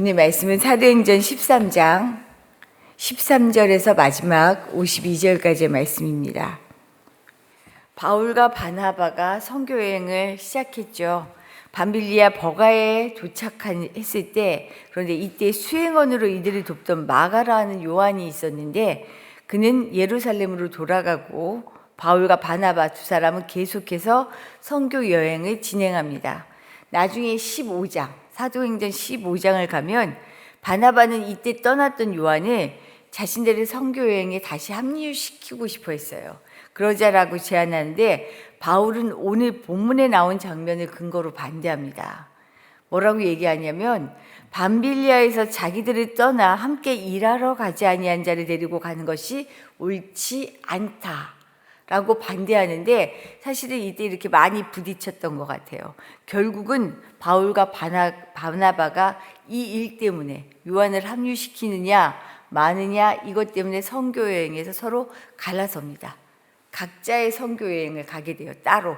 오늘 말씀은 사도행전 13장 13절에서 마지막 52절까지의 말씀입니다. 바울과 바나바가 선교 여행을 시작했죠. 밤빌리아 버가에 도착했을 때, 그런데 이때 수행원으로 이들을 돕던 마가라는 요한이 있었는데 그는 예루살렘으로 돌아가고 바울과 바나바 두 사람은 계속해서 선교 여행을 진행합니다. 나중에 15장, 사도행전 15장을 가면 바나바는 이때 떠났던 요한을 자신들의 선교 여행에 다시 합류시키고 싶어 했어요. 그러자라고 제안하는데 바울은 오늘 본문에 나온 장면을 근거로 반대합니다. 뭐라고 얘기하냐면 밤빌리아에서 자기들을 떠나 함께 일하러 가지 아니한 자를 데리고 가는 것이 옳지 않다라고 반대하는데 사실은 이때 이렇게 많이 부딪혔던 것 같아요. 결국은 바울과 바나바가 이 일 때문에 요한을 합류시키느냐 마느냐 이것 때문에 선교 여행에서 서로 갈라섭니다. 각자의 선교 여행을 가게 돼요. 따로.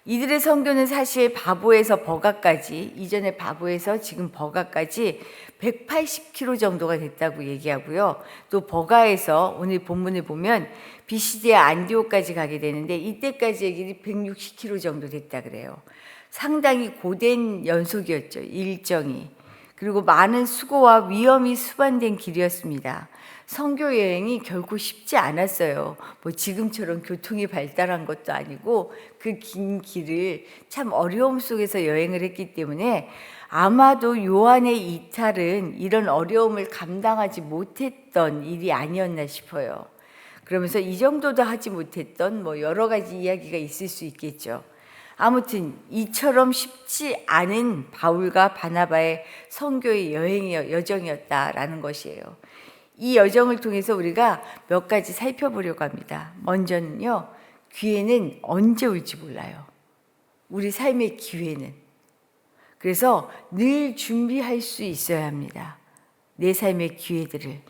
이들의 선교는 사실 바보에서 버가까지, 이전에 바보에서 지금 버가까지 180km 정도가 됐다고 얘기하고요. 또 버가에서 오늘 본문을 보면 비시디아 안디옥까지 가게 되는데 이때까지의 길이 160km 정도 됐다 그래요. 상당히 고된 연속이었죠. 일정이. 그리고 많은 수고와 위험이 수반된 길이었습니다. 선교 여행이 결코 쉽지 않았어요. 뭐 지금처럼 교통이 발달한 것도 아니고 그 긴 길을 참 어려움 속에서 여행을 했기 때문에 아마도 요한의 이탈은 이런 어려움을 감당하지 못했던 일이 아니었나 싶어요. 그러면서 이 정도도 하지 못했던 뭐 여러 가지 이야기가 있을 수 있겠죠. 아무튼 이처럼 쉽지 않은 바울과 바나바의 선교의 여정이었다라는 것이에요. 이 여정을 통해서 우리가 몇 가지 살펴보려고 합니다. 먼저는요, 기회는 언제 올지 몰라요. 우리 삶의 기회는. 그래서 늘 준비할 수 있어야 합니다. 내 삶의 기회들을.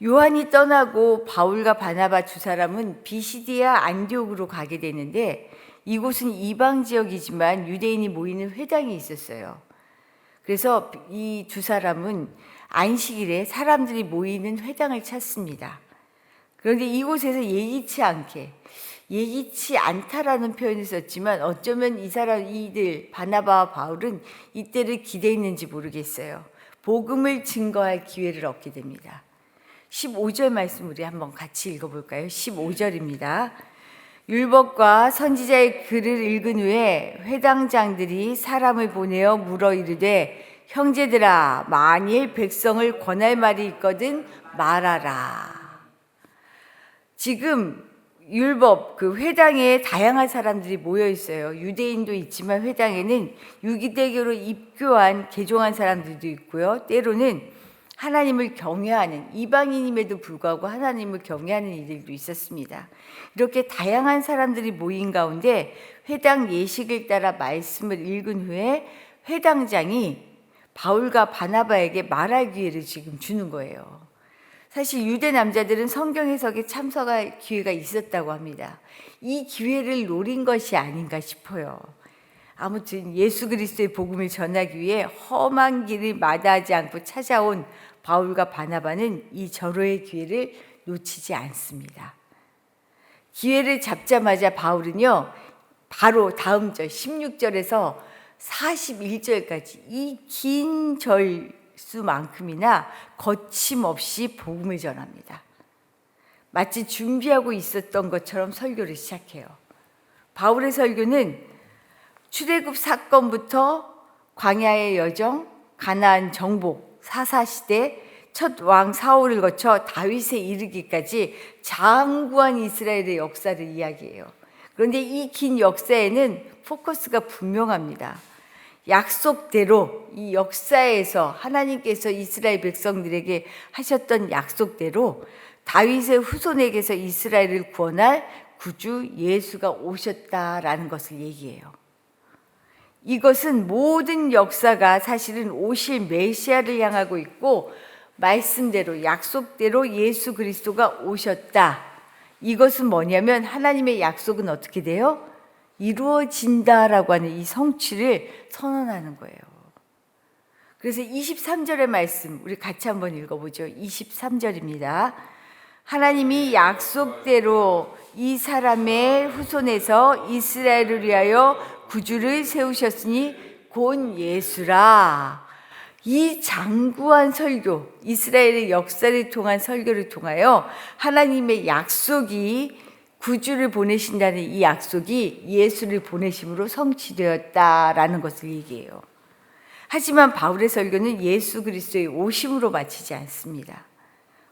요한이 떠나고 바울과 바나바 두 사람은 비시디아 안디옥으로 가게 되는데 이곳은 이방 지역이지만 유대인이 모이는 회당이 있었어요. 그래서 이 두 사람은 안식일에 사람들이 모이는 회당을 찾습니다. 그런데 이곳에서 예기치 않다라는 표현을 썼지만 어쩌면 이들 바나바와 바울은 이때를 기대했는지 모르겠어요. 복음을 증거할 기회를 얻게 됩니다. 15절 말씀 우리 한번 같이 읽어볼까요? 15절입니다. 율법과 선지자의 글을 읽은 후에 회당장들이 사람을 보내어 물어 이르되 형제들아 만일 백성을 권할 말이 있거든 말하라. 지금 율법 그 회당에 다양한 사람들이 모여 있어요. 유대인도 있지만 회당에는 유대교로 입교한 개종한 사람들도 있고요. 때로는 하나님을 경외하는 이방인임에도 불구하고 하나님을 경외하는 이들도 있었습니다. 이렇게 다양한 사람들이 모인 가운데 회당 예식을 따라 말씀을 읽은 후에 회당장이 바울과 바나바에게 말할 기회를 지금 주는 거예요. 사실 유대 남자들은 성경 해석에 참석할 기회가 있었다고 합니다. 이 기회를 노린 것이 아닌가 싶어요. 아무튼 예수 그리스도의 복음을 전하기 위해 험한 길을 마다하지 않고 찾아온 바울과 바나바는 이 절호의 기회를 놓치지 않습니다. 기회를 잡자마자 바울은요, 바로 다음 절 16절에서 41절까지 이 긴 절수만큼이나 거침없이 복음을 전합니다. 마치 준비하고 있었던 것처럼 설교를 시작해요. 바울의 설교는 출애굽 사건부터 광야의 여정, 가나안 정복, 사사시대, 첫 왕 사울을 거쳐 다윗에 이르기까지 장구한 이스라엘의 역사를 이야기해요. 그런데 이 긴 역사에는 포커스가 분명합니다. 약속대로 이 역사에서 하나님께서 이스라엘 백성들에게 하셨던 약속대로 다윗의 후손에게서 이스라엘을 구원할 구주 예수가 오셨다라는 것을 얘기해요. 이것은 모든 역사가 사실은 오실 메시아를 향하고 있고 말씀대로 약속대로 예수 그리스도가 오셨다. 이것은 뭐냐면 하나님의 약속은 어떻게 돼요? 이루어진다라고 하는 이 성취를 선언하는 거예요. 그래서 23절의 말씀 우리 같이 한번 읽어보죠. 23절입니다. 하나님이 약속대로 이 사람의 후손에서 이스라엘을 위하여 구주를 세우셨으니 곧 예수라. 이 장구한 설교, 이스라엘의 역사를 통한 설교를 통하여 하나님의 약속이 구주를 보내신다는 이 약속이 예수를 보내심으로 성취되었다라는 것을 얘기해요. 하지만 바울의 설교는 예수 그리스도의 오심으로 마치지 않습니다.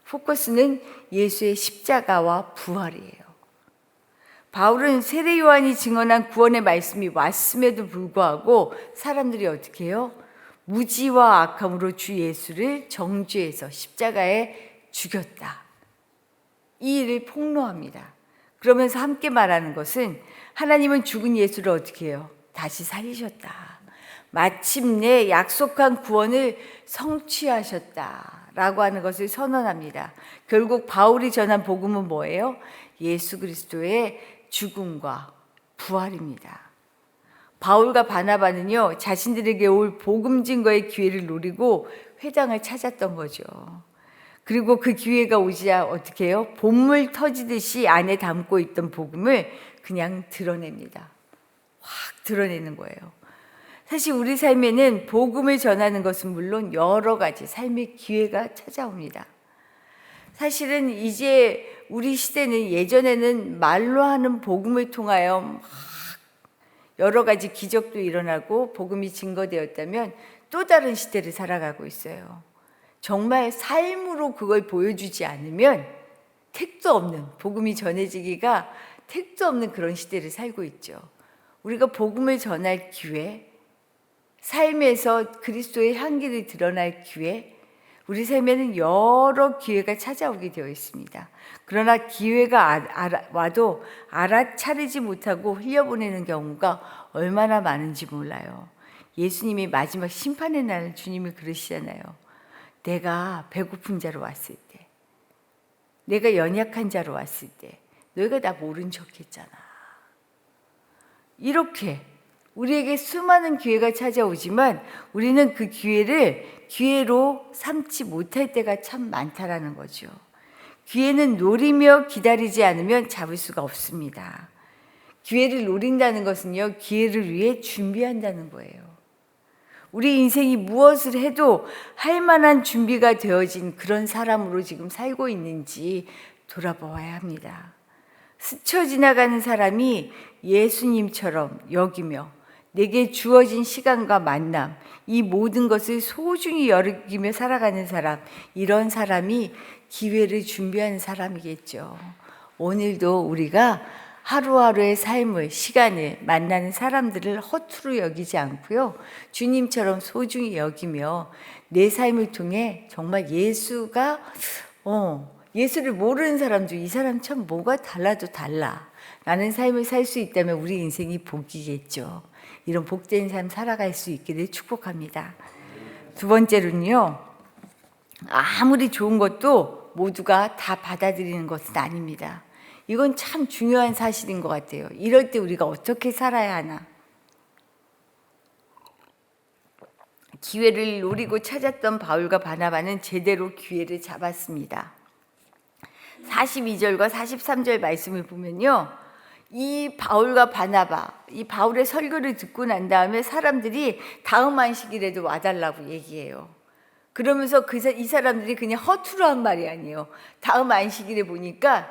포커스는 예수의 십자가와 부활이에요. 바울은 세례 요한이 증언한 구원의 말씀이 왔음에도 불구하고 사람들이 어떻게 해요? 무지와 악함으로 주 예수를 정죄해서 십자가에 죽였다. 이 일을 폭로합니다. 그러면서 함께 말하는 것은 하나님은 죽은 예수를 어떻게 해요? 다시 살리셨다. 마침내 약속한 구원을 성취하셨다라고 하는 것을 선언합니다. 결국 바울이 전한 복음은 뭐예요? 예수 그리스도의 죽음과 부활입니다. 바울과 바나바는요, 자신들에게 올 복음 증거의 기회를 노리고 회당을 찾았던 거죠. 그리고 그 기회가 오자 어떻게 해요? 봇물 터지듯이 안에 담고 있던 복음을 그냥 드러냅니다. 확 드러내는 거예요. 사실 우리 삶에는 복음을 전하는 것은 물론 여러 가지 삶의 기회가 찾아옵니다. 사실은 이제 우리 시대는 예전에는 말로 하는 복음을 통하여 막 여러 가지 기적도 일어나고 복음이 증거되었다면 또 다른 시대를 살아가고 있어요. 정말 삶으로 그걸 보여주지 않으면 택도 없는, 복음이 전해지기가 택도 없는 그런 시대를 살고 있죠. 우리가 복음을 전할 기회, 삶에서 그리스도의 향기를 드러날 기회, 우리 삶에는 여러 기회가 찾아오게 되어 있습니다. 그러나 기회가 와도 알아차리지 못하고 흘려보내는 경우가 얼마나 많은지 몰라요. 예수님이 마지막 심판의 날 주님이 그러시잖아요. 내가 배고픈 자로 왔을 때, 내가 연약한 자로 왔을 때 너희가 나 모른 척했잖아. 이렇게 우리에게 수많은 기회가 찾아오지만 우리는 그 기회를 기회로 삼지 못할 때가 참 많다라는 거죠. 기회는 노리며 기다리지 않으면 잡을 수가 없습니다. 기회를 노린다는 것은요, 기회를 위해 준비한다는 거예요. 우리 인생이 무엇을 해도 할 만한 준비가 되어진 그런 사람으로 지금 살고 있는지 돌아보아야 합니다. 스쳐 지나가는 사람이 예수님처럼 여기며 내게 주어진 시간과 만남, 이 모든 것을 소중히 여기며 살아가는 사람, 이런 사람이 기회를 준비하는 사람이겠죠. 오늘도 우리가 하루하루의 삶을, 시간을 만나는 사람들을 허투루 여기지 않고요, 주님처럼 소중히 여기며 내 삶을 통해 정말 예수를 모르는 사람도 이 사람 참 뭐가 달라도 달라 라는 삶을 살 수 있다면 우리 인생이 복이겠죠. 이런 복된 삶 살아갈 수 있기를 축복합니다. 두 번째로는요, 아무리 좋은 것도 모두가 다 받아들이는 것은 아닙니다. 이건 참 중요한 사실인 것 같아요. 이럴 때 우리가 어떻게 살아야 하나? 기회를 노리고 찾았던 바울과 바나바는 제대로 기회를 잡았습니다. 42절과 43절 말씀을 보면요, 이 바울과 바나바, 이 바울의 설교를 듣고 난 다음에 사람들이 다음 안식일에도 와달라고 얘기해요. 그러면서 이 사람들이 그냥 허투루 한 말이 아니에요. 다음 안식일에 보니까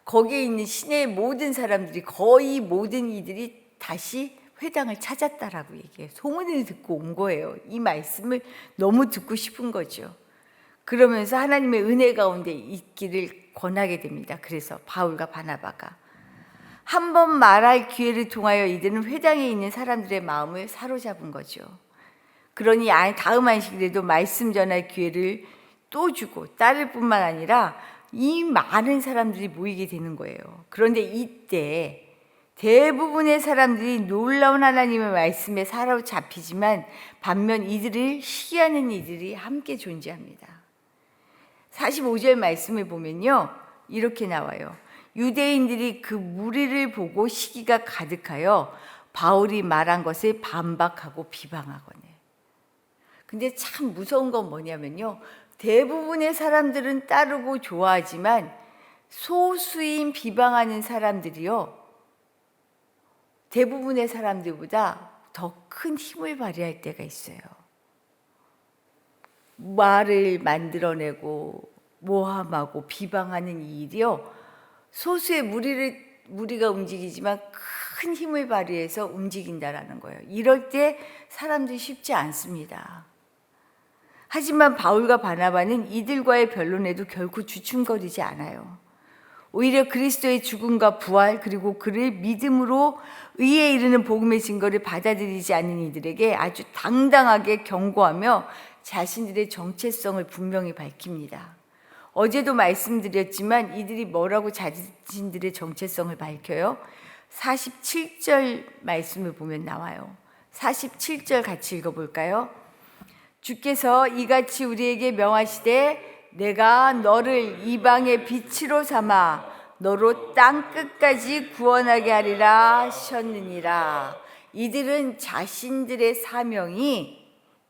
거기에 있는 시내의 모든 사람들이, 거의 모든 이들이 다시 회당을 찾았다라고 얘기해요. 소문을 듣고 온 거예요. 이 말씀을 너무 듣고 싶은 거죠. 그러면서 하나님의 은혜 가운데 있기를 권하게 됩니다. 그래서 바울과 바나바가 한 번 말할 기회를 통하여 이들은 회당에 있는 사람들의 마음을 사로잡은 거죠. 그러니 다음 안식일에도 말씀 전할 기회를 또 주고 따를 뿐만 아니라 이 많은 사람들이 모이게 되는 거예요. 그런데 이때 대부분의 사람들이 놀라운 하나님의 말씀에 사로잡히지만 반면 이들을 시기하는 이들이 함께 존재합니다. 45절 말씀을 보면요, 이렇게 나와요. 유대인들이 그 무리를 보고 시기가 가득하여 바울이 말한 것을 반박하고 비방하거늘. 근데 참 무서운 건 뭐냐면요. 대부분의 사람들은 따르고 좋아하지만 소수인 비방하는 사람들이요. 대부분의 사람들보다 더 큰 힘을 발휘할 때가 있어요. 말을 만들어내고 모함하고 비방하는 이 일이요. 소수의 무리가 움직이지만 큰 힘을 발휘해서 움직인다라는 거예요. 이럴 때 사람들이 쉽지 않습니다. 하지만 바울과 바나바는 이들과의 변론에도 결코 주춤거리지 않아요. 오히려 그리스도의 죽음과 부활 그리고 그를 믿음으로 의에 이르는 복음의 증거를 받아들이지 않는 이들에게 아주 당당하게 경고하며 자신들의 정체성을 분명히 밝힙니다. 어제도 말씀드렸지만 이들이 뭐라고 자신들의 정체성을 밝혀요? 47절 말씀을 보면 나와요. 47절 같이 읽어볼까요? 주께서 이같이 우리에게 명하시되 내가 너를 이방의 빛으로 삼아 너로 땅끝까지 구원하게 하리라 하셨느니라. 이들은 자신들의 사명이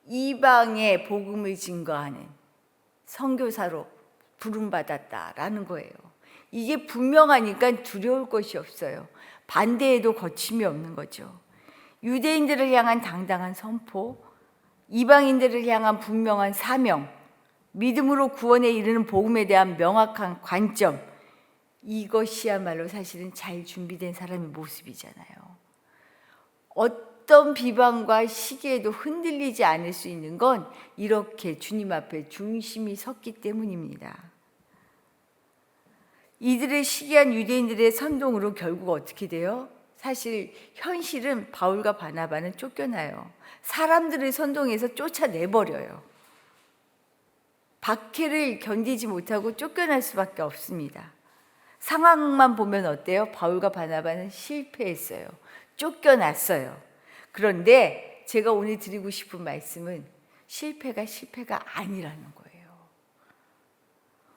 이방의 복음을 증거하는 선교사로 부름받았다라는 거예요. 이게 분명하니까 두려울 것이 없어요. 반대에도 거침이 없는 거죠. 유대인들을 향한 당당한 선포, 이방인들을 향한 분명한 사명, 믿음으로 구원에 이르는 복음에 대한 명확한 관점, 이것이야말로 사실은 잘 준비된 사람의 모습이잖아요. 어떤 비방과 시기에도 흔들리지 않을 수 있는 건 이렇게 주님 앞에 중심이 섰기 때문입니다. 이들의 시기한 유대인들의 선동으로 결국 어떻게 돼요? 사실 현실은 바울과 바나바는 쫓겨나요. 사람들의 선동에서 쫓아내버려요. 박해를 견디지 못하고 쫓겨날 수밖에 없습니다. 상황만 보면 어때요? 바울과 바나바는 실패했어요. 쫓겨났어요. 그런데 제가 오늘 드리고 싶은 말씀은 실패가 아니라는 거예요.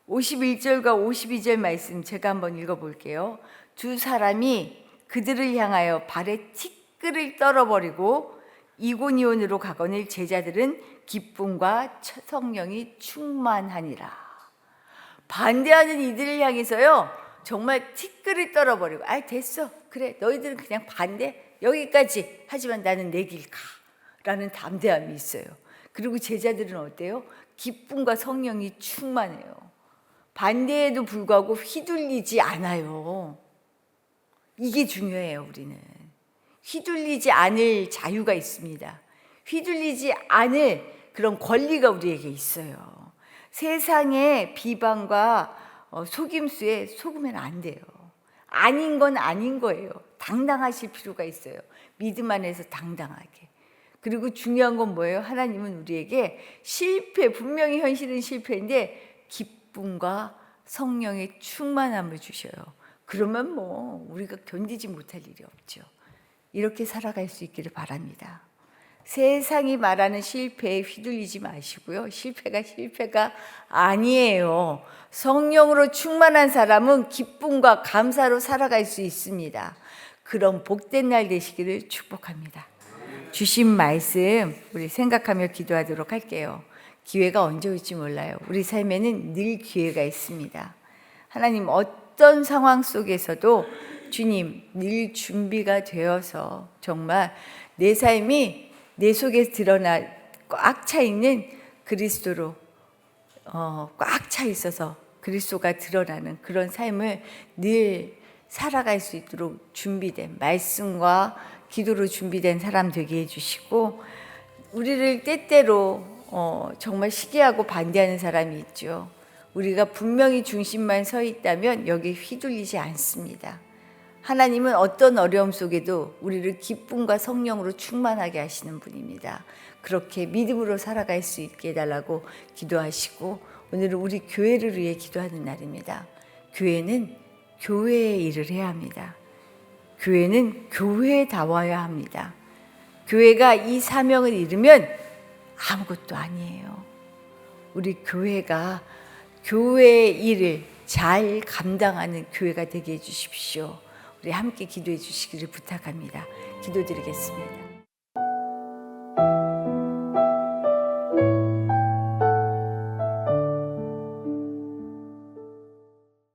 51절과 52절 말씀 제가 한번 읽어볼게요. 두 사람이 그들을 향하여 발에 티끌을 떨어버리고 이고니온으로 가거늘 제자들은 기쁨과 성령이 충만하니라. 반대하는 이들을 향해서요 정말 티끌을 떨어버리고 됐어 그래 너희들은 그냥 반대 여기까지 하지만 나는 내 길 가 라는 담대함이 있어요. 그리고 제자들은 어때요? 기쁨과 성령이 충만해요. 반대에도 불구하고 휘둘리지 않아요. 이게 중요해요. 우리는 휘둘리지 않을 자유가 있습니다. 휘둘리지 않을 그런 권리가 우리에게 있어요. 세상의 비방과 속임수에 속으면 안 돼요. 아닌 건 아닌 거예요. 당당하실 필요가 있어요. 믿음 안에서 당당하게. 그리고 중요한 건 뭐예요? 하나님은 우리에게 분명히 현실은 실패인데 기쁨과 성령의 충만함을 주셔요. 그러면 우리가 견디지 못할 일이 없죠. 이렇게 살아갈 수 있기를 바랍니다. 세상이 말하는 실패에 휘둘리지 마시고요. 실패가 아니에요. 성령으로 충만한 사람은 기쁨과 감사로 살아갈 수 있습니다. 그런 복된 날 되시기를 축복합니다. 주신 말씀 우리 생각하며 기도하도록 할게요. 기회가 언제 올지 몰라요. 우리 삶에는 늘 기회가 있습니다. 하나님 어떤 상황 속에서도 주님 늘 준비가 되어서 정말 내 삶이 내 속에 드러나 꽉 차 있는 그리스도로 꽉 차 있어서 그리스도가 드러나는 그런 삶을 늘 살아갈 수 있도록 준비된 말씀과 기도로 준비된 사람 되게 해주시고 우리를 때때로 정말 시기하고 반대하는 사람이 있죠. 우리가 분명히 중심만 서 있다면 여기에 휘둘리지 않습니다. 하나님은 어떤 어려움 속에도 우리를 기쁨과 성령으로 충만하게 하시는 분입니다. 그렇게 믿음으로 살아갈 수 있게 해달라고 기도하시고 오늘은 우리 교회를 위해 기도하는 날입니다. 교회는 교회의 일을 해야 합니다. 교회는 교회다워야 합니다. 교회가 이 사명을 이루면 아무것도 아니에요. 우리 교회가 교회의 일을 잘 감당하는 교회가 되게 해주십시오. 우리 함께 기도해 주시기를 부탁합니다. 기도드리겠습니다.